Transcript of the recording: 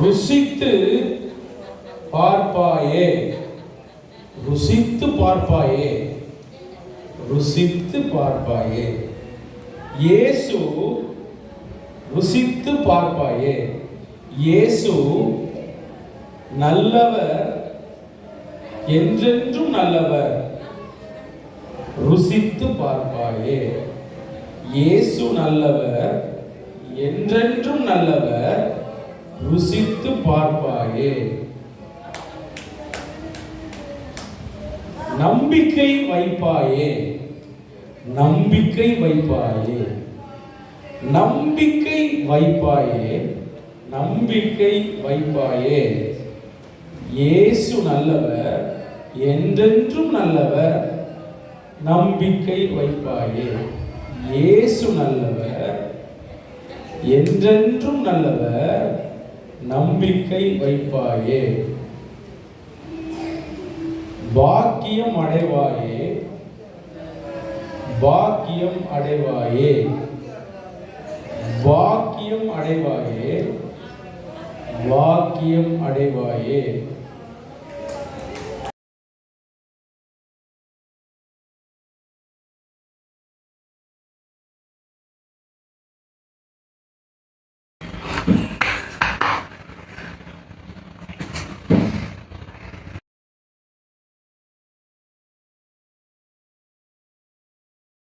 ருசித்து பார்ப்பாயே, ருசித்து பார்ப்பாயே, ருசித்து பார்ப்பாயே. இயேசு ருசித்து பார்ப்பாயே. இயேசு நல்லவர், என்றென்றும் நல்லவர். ருசித்து பார்ப்பாயே. இயேசு நல்லவர், என்றென்றும் நல்லவர். ருசித்து பார்ப்பாயே. நம்பிக்கை வைப்பாயே, நம்பிக்கை வைப்பாயே, நம்பிக்கை வைப்பாயே, நம்பிக்கை வைப்பாயே. இயேசு நல்லவர், என்றென்றும் நல்லவர். நம்பிக்கை வைப்பாயே. இயேசு நல்லவர், என்றென்றும் நல்லவர். நம்பிக்கை வைப்பாயே. பாக்கியம் அடைவாயே, பாக்கியம் அடைவாயே, பாக்கியம் அடைவாயே, பாக்கியம் அடைவாயே.